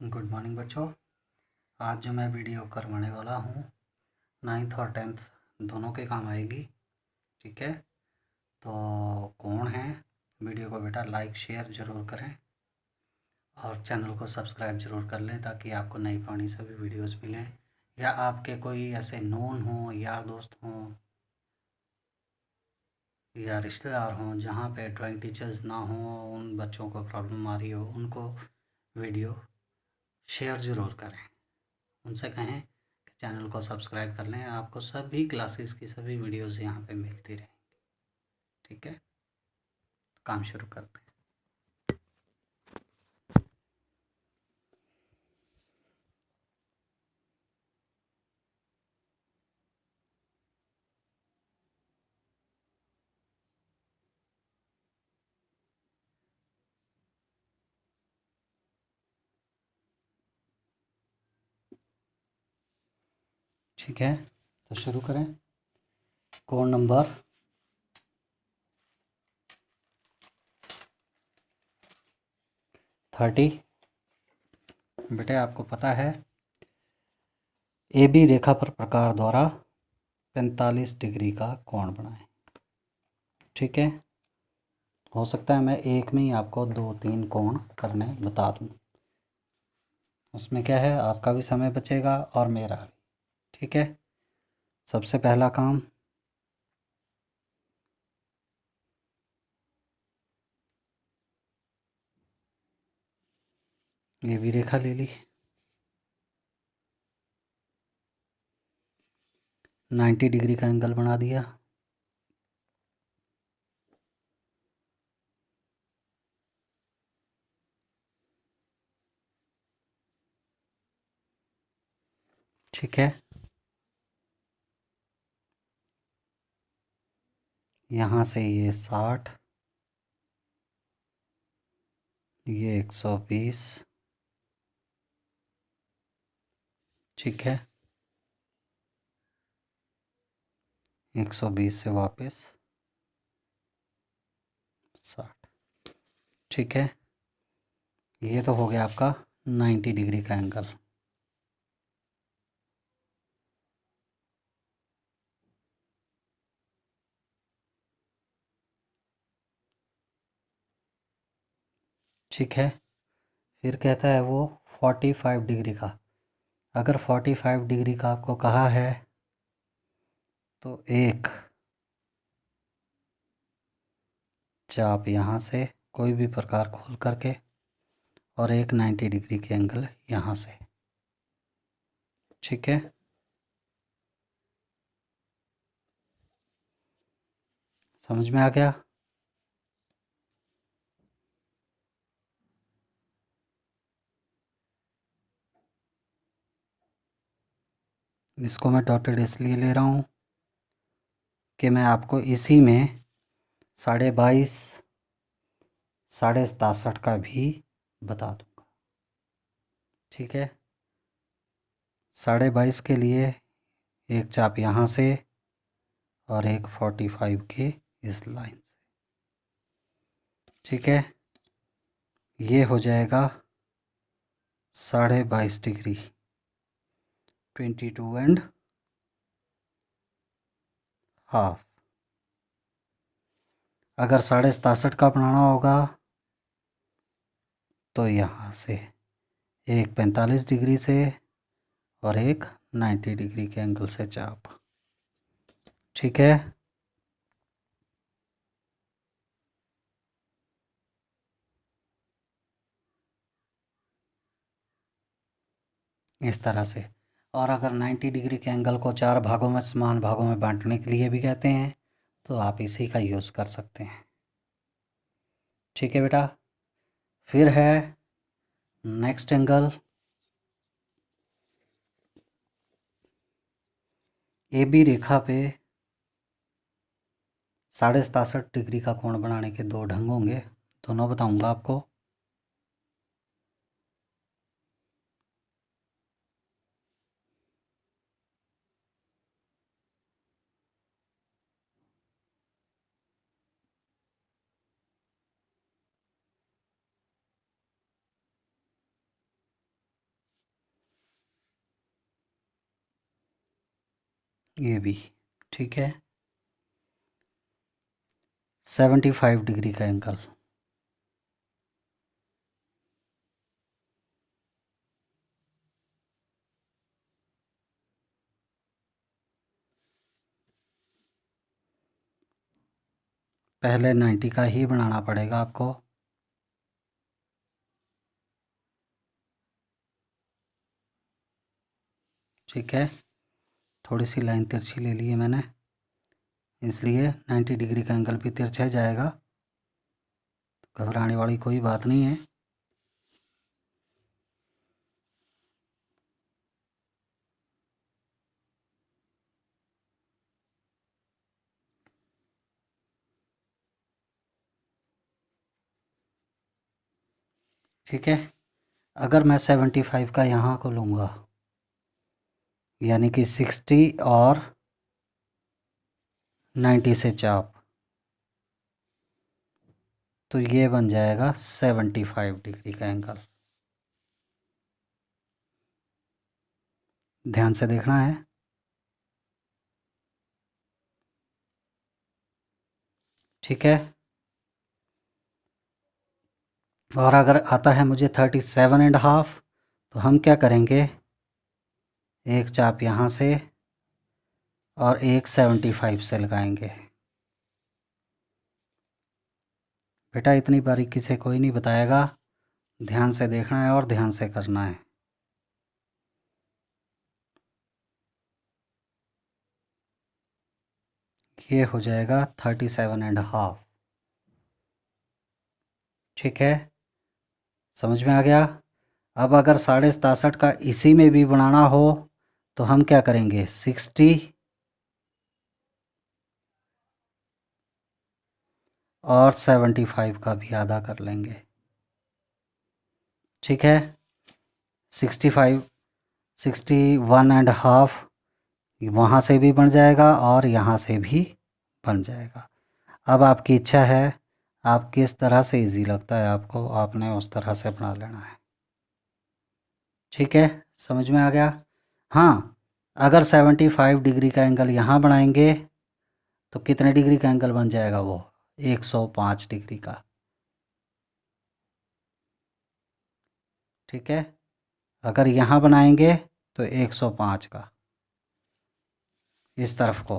Good morning बच्चों। आज जो मैं वीडियो करवाने वाला हूँ 9th और 10th दोनों के काम आएगी। ठीक है, तो कौन है, वीडियो को बेटा लाइक शेयर ज़रूर करें और चैनल को सब्सक्राइब ज़रूर कर लें ताकि आपको नई पुरानी सभी वीडियोस मिलें, या आपके कोई ऐसे नोन हों, यार दोस्त हों या रिश्तेदार हों जहाँ पे ड्राइंग टीचर्स ना हों, उन बच्चों को प्रॉब्लम आ रही हो, उनको वीडियो शेयर ज़रूर करें। उनसे कहें कि चैनल को सब्सक्राइब कर लें, आपको सभी क्लासेस की सभी वीडियोस यहाँ पे मिलती रहेंगी। ठीक है, काम शुरू करते हैं। ठीक है, तो शुरू करें। Code number 30। बेटे आपको पता है ए बी रेखा पर प्रकार द्वारा 45 डिग्री का कोण बनाएं। ठीक है, हो सकता है मैं एक में ही आपको 2-3 कोण करने बता दूं, उसमें क्या है, आपका भी समय बचेगा और मेरा भी। ठीक है, सबसे पहला काम, ये भी रेखा ले ली, 90 डिग्री का एंगल बना दिया। ठीक है, यहाँ से ये 60, ये 120। ठीक है, 120 से वापस 60। ठीक है, ये तो हो गया आपका 90 डिग्री का एंगल। ठीक है, फिर कहता है वो 45 डिग्री का। अगर 45 डिग्री का आपको कहा है तो एक चाप यहाँ से कोई भी प्रकार खोल करके और एक 90 डिग्री के एंगल यहाँ से। ठीक है, समझ में आ गया? इसको मैं डॉटेड इसलिए ले रहा हूँ कि मैं आपको इसी में 22.5, 67.5 का भी बता दूँगा। ठीक है, 22.5 के लिए एक चाप यहाँ से और एक 45 के इस लाइन से। ठीक है, ये हो जाएगा 22.5 डिग्री, 22 एंड हाफ। अगर 67.5 का बनाना होगा तो यहाँ से एक 45 डिग्री से और एक 90 डिग्री के एंगल से चाप। ठीक है, इस तरह से। और अगर 90 डिग्री के एंगल को 4 भागों में, समान भागों में बांटने के लिए भी कहते हैं तो आप इसी का यूज़ कर सकते हैं। ठीक है बेटा, फिर है नेक्स्ट एंगल, ए बी रेखा पे 67.5 डिग्री का कोण बनाने के दो ढंग होंगे, दोनों बताऊंगा आपको। ए बी, ठीक है। 75 डिग्री का एंगल, पहले 90 का ही बनाना पड़ेगा आपको। ठीक है, थोड़ी सी लाइन तिरछी ले ली है मैंने, इसलिए 90 डिग्री का एंगल भी तिरछा जाएगा, घबराने वाली कोई बात नहीं है। ठीक है, अगर मैं 75 का यहाँ को लूँगा, यानी कि 60 और 90 से चाप, तो ये बन जाएगा 75 डिग्री का एंगल। ध्यान से देखना है। ठीक है, और अगर आता है मुझे 37.5, तो हम क्या करेंगे, एक चाप यहाँ से और एक 75 से लगाएंगे। बेटा इतनी बारीकी से कोई नहीं बताएगा, ध्यान से देखना है और ध्यान से करना है। ये हो जाएगा 37.5। ठीक है, समझ में आ गया। अब अगर 67.5 का इसी में भी बनाना हो तो हम क्या करेंगे, 60 और 75 का भी आधा कर लेंगे। ठीक है, 65 61.5 वहाँ से भी बन जाएगा और यहाँ से भी बन जाएगा। अब आपकी इच्छा है, आप किस तरह से इजी लगता है आपको, आपने उस तरह से बना लेना है। ठीक है, समझ में आ गया। हाँ, अगर 75 डिग्री का एंगल यहाँ बनाएंगे तो कितने डिग्री का एंगल बन जाएगा, वो 105 डिग्री का। ठीक है, अगर यहाँ बनाएंगे तो 105 का, इस तरफ को।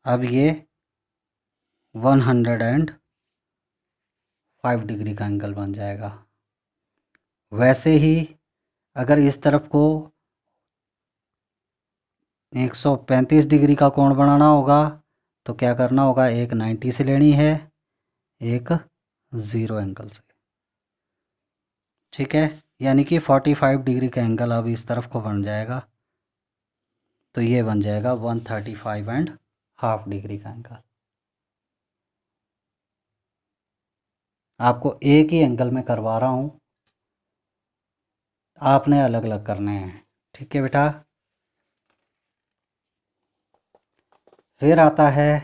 अब ये 105 डिग्री का एंगल बन जाएगा। वैसे ही अगर इस तरफ को 135 डिग्री का कोण बनाना होगा तो क्या करना होगा, एक 90 से लेनी है, एक 0 एंगल से। ठीक है, यानी कि 45 डिग्री का एंगल अब इस तरफ को बन जाएगा, तो ये बन जाएगा 135.5 डिग्री का एंगल। आपको एक ही एंगल में करवा रहा हूँ, आपने अलग अलग करने हैं। ठीक है बेटा, फिर आता है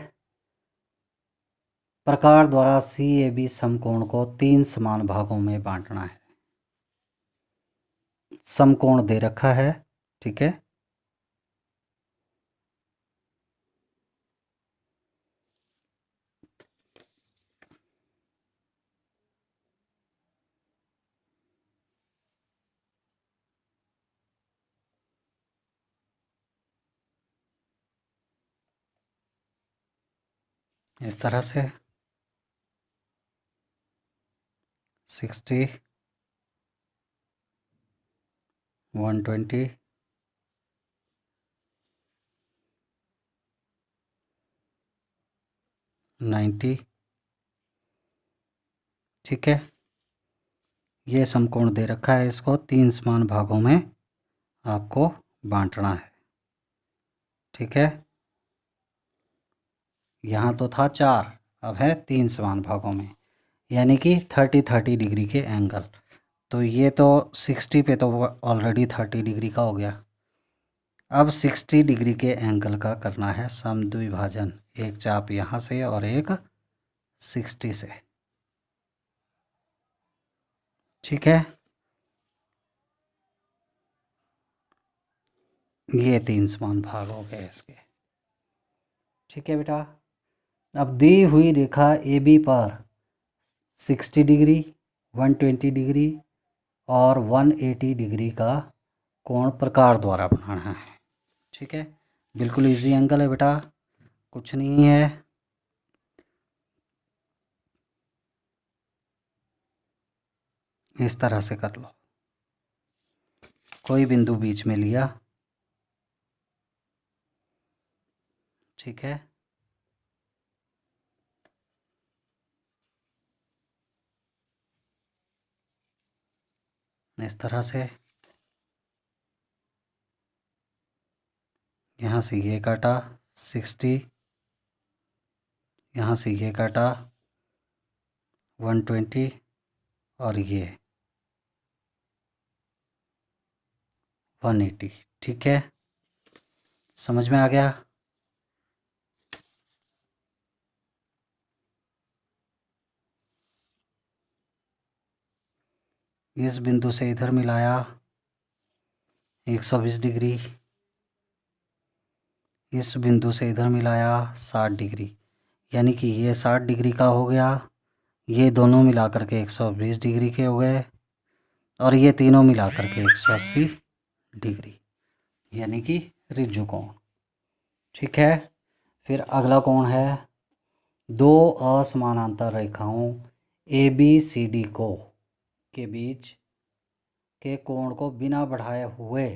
प्रकार द्वारा सी ए बी समकोण को 3 समान भागों में बांटना है। समकोण दे रखा है, ठीक है, इस तरह से 60 120 90। ठीक है, ये समकोण दे रखा है, इसको 3 समान भागों में आपको बांटना है। ठीक है, यहाँ तो था 4, अब है 3 समान भागों में, यानी कि 30 डिग्री के एंगल। तो ये तो 60 पे तो ऑलरेडी 30 डिग्री का हो गया। अब 60 डिग्री के एंगल का करना है समद्विभाजन, एक चाप यहाँ से और एक 60 से। ठीक है, ये 3 समान भाग हो गए इसके। ठीक है बेटा। अब दी हुई रेखा ए बी पर 60 डिग्री, 120 डिग्री और 180 डिग्री का कोण प्रकार द्वारा बनाना है। ठीक है, बिल्कुल इजी एंगल है बेटा, कुछ नहीं है। इस तरह से कर लो, कोई बिंदु बीच में लिया। ठीक है, इस तरह से यहाँ से ये काटा 60, यहाँ से ये काटा 120 और ये 180। ठीक है, समझ में आ गया। इस बिंदु से इधर मिलाया 120 डिग्री, इस बिंदु से इधर मिलाया 60 डिग्री, यानी कि ये 60 डिग्री का हो गया, ये दोनों मिला करके 120 डिग्री के हो गए और ये तीनों मिला करके 180 डिग्री, यानी कि ऋजु कोण। ठीक है, फिर अगला कोण है दो असमानांतर रेखाओं ए बी सी डी को के बीच के कोण को बिना बढ़ाए हुए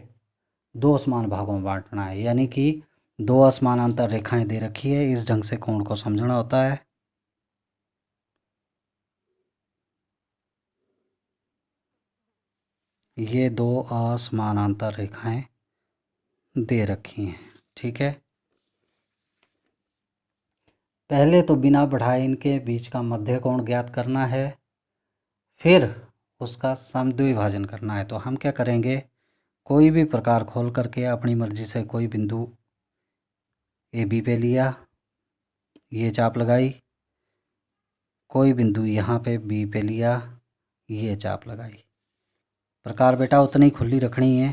दो समान भागों में बांटना है। यानी कि दो असमानांतर रेखाएं दे रखी है, इस ढंग से कोण को समझना होता है। ये दो असमानांतर रेखाएं दे रखी हैं। ठीक है, पहले तो बिना बढ़ाए इनके बीच का मध्य कोण ज्ञात करना है, फिर उसका समद्विभाजन करना है। तो हम क्या करेंगे, कोई भी प्रकार खोल करके अपनी मर्जी से कोई बिंदु ए बी पे लिया, ये चाप लगाई, कोई बिंदु यहाँ पे बी पे लिया, ये चाप लगाई। प्रकार बेटा उतनी खुली रखनी है,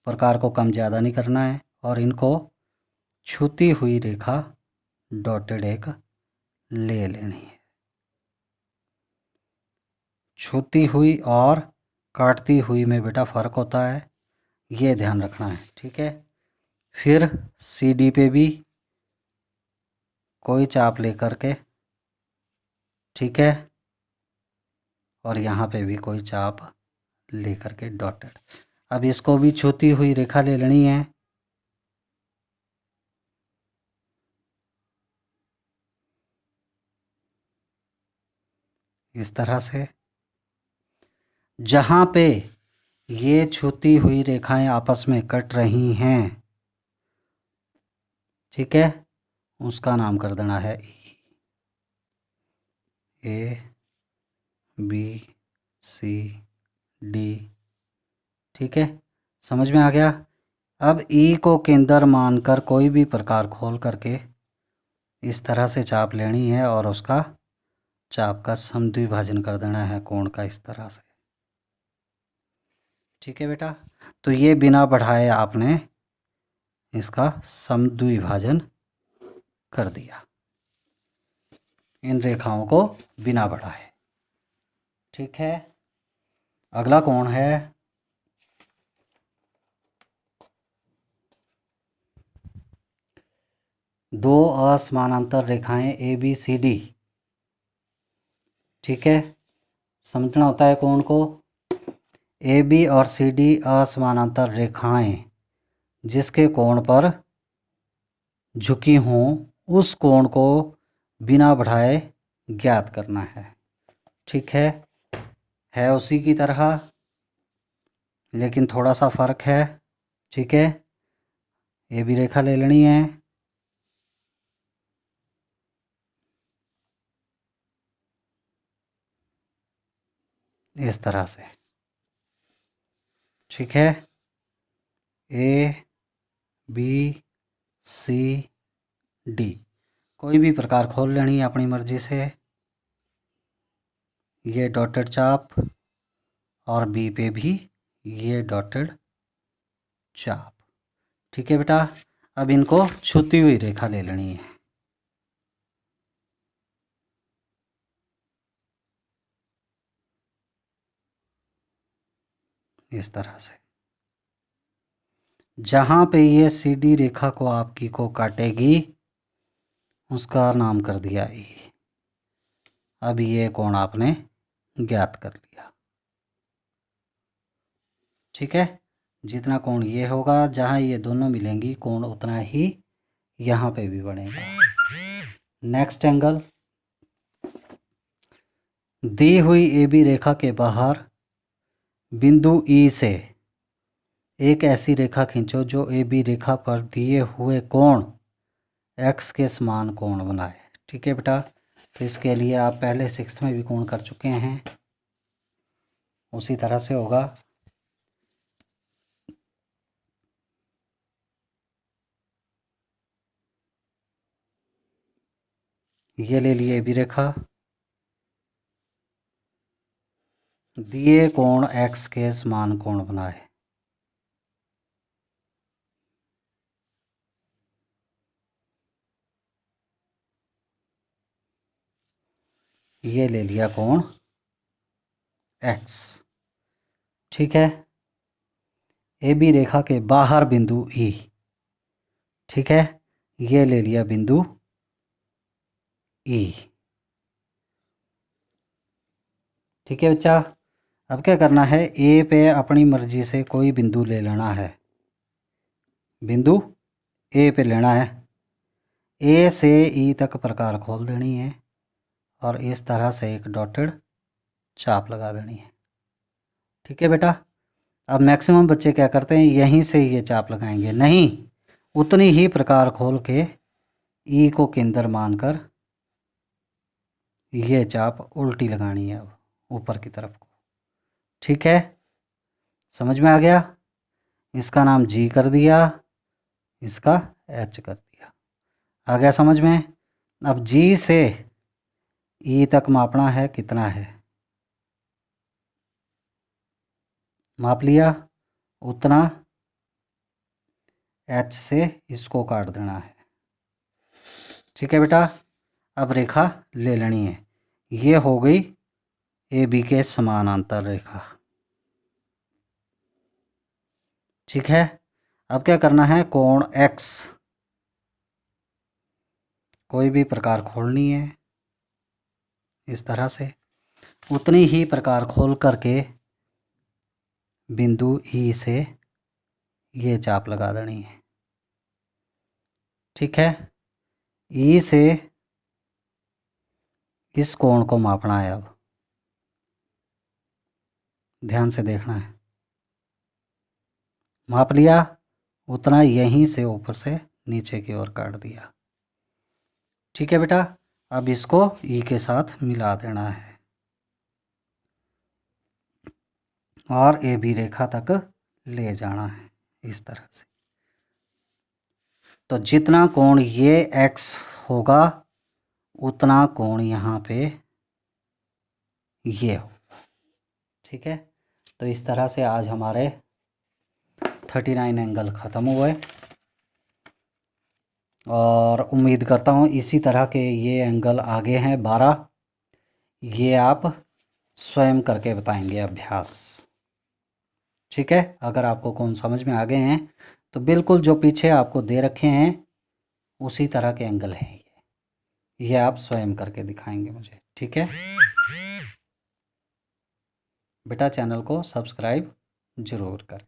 प्रकार को कम ज़्यादा नहीं करना है, और इनको छूती हुई रेखा डॉटेड एक ले लेनी है। छूती हुई और काटती हुई में बेटा फ़र्क होता है, ये ध्यान रखना है। ठीक है, फिर सी डी पे भी कोई चाप लेकर के, ठीक है, और यहाँ पे भी कोई चाप लेकर के डॉटेड। अब इसको भी छूती हुई रेखा ले लेनी है। इस तरह से जहाँ पे ये छूती हुई रेखाएं आपस में कट रही हैं, ठीक है, उसका नाम कर देना है ए बी सी डी। ठीक है, समझ में आ गया। अब ई को केंद्र मानकर कोई भी प्रकार खोल करके इस तरह से चाप लेनी है और उसका चाप का समद्विभाजन कर देना है कोण का, इस तरह से। ठीक है बेटा, तो ये बिना बढ़ाए आपने इसका समद्विभाजन कर दिया, इन रेखाओं को बिना बढ़ाए। ठीक है, अगला कोण है दो असमानांतर रेखाएं ए बी सी डी। ठीक है, समझना होता है कोण को। ए बी और सी डी असमानांतर रेखाएं जिसके कोण पर झुकी हों, उस कोण को बिना बढ़ाए ज्ञात करना है। ठीक है उसी की तरह, लेकिन थोड़ा सा फ़र्क है। ठीक है, ए बी रेखा ले लेनी है, इस तरह से। ठीक है, ए बी सी डी कोई भी प्रकार खोल लेनी है अपनी मर्जी से। ये डॉटेड चाप और बी पे भी ये डॉटेड चाप। ठीक है बेटा। अब इनको छूती हुई रेखा ले लेनी है। इस तरह से जहाँ पे ये सीधी रेखा को आपकी को काटेगी उसका नाम कर दिया ई। अब ये कोण आपने ज्ञात कर लिया। ठीक है, जितना कोण ये होगा, जहाँ ये दोनों मिलेंगी कोण उतना ही यहाँ पे भी बनेगा। नेक्स्ट एंगल, दी हुई ए बी रेखा के बाहर बिंदु ई से एक ऐसी रेखा खींचो जो ए बी रेखा पर दिए हुए कोण एक्स के समान कोण बनाए। ठीक है बेटा, तो इसके लिए आप पहले 6th में भी कोण कर चुके हैं, उसी तरह से होगा। ये ले लिए ए बी रेखा, दिए कोण एक्स के समान कोण बनाए। ये ले लिया कोण एक्स। ठीक है, ए बी रेखा के बाहर बिंदु ई। ठीक है, ये ले लिया बिंदु ई। ठीक है बच्चा, अब क्या करना है, ए पे अपनी मर्जी से कोई बिंदु ले लेना है। बिंदु ए पे लेना है, ए से ई तक प्रकार खोल देनी है और इस तरह से एक डॉटेड चाप लगा देनी है। ठीक है बेटा, अब मैक्सिमम बच्चे क्या करते हैं, यहीं से ये चाप लगाएंगे, नहीं उतनी ही प्रकार खोल के ई को केंद्र मानकर ये चाप उल्टी लगानी है अब ऊपर की तरफ को। ठीक है, समझ में आ गया। इसका नाम जी कर दिया, इसका एच कर दिया। आ गया समझ में। अब जी से ई तक मापना है, कितना है माप लिया, उतना एच से इसको काट देना है। ठीक है बेटा, अब रेखा ले लेनी है, ये हो गई ए बी के समानांतर रेखा। ठीक है, अब क्या करना है, कोण एक्स कोई भी प्रकार खोलनी है इस तरह से, उतनी ही प्रकार खोल करके बिंदु ई से ये चाप लगा देनी है। ठीक है, ई से इस कोण को मापना है, अब ध्यान से देखना है। माप लिया, उतना यहीं से ऊपर से नीचे की ओर काट दिया। ठीक है बेटा, अब इसको ई के साथ मिला देना है और ए बी रेखा तक ले जाना है इस तरह से। तो जितना कोण ये एक्स होगा उतना कोण यहाँ पे ये हो। ठीक है, तो इस तरह से आज हमारे 39 एंगल ख़त्म हुए और उम्मीद करता हूँ इसी तरह के ये एंगल आगे हैं 12, ये आप स्वयं करके बताएंगे अभ्यास। ठीक है, अगर आपको कौन समझ में आ गए हैं तो बिल्कुल जो पीछे आपको दे रखे हैं उसी तरह के एंगल हैं ये आप स्वयं करके दिखाएंगे मुझे। ठीक है बेटा, चैनल को सब्सक्राइब ज़रूर करें।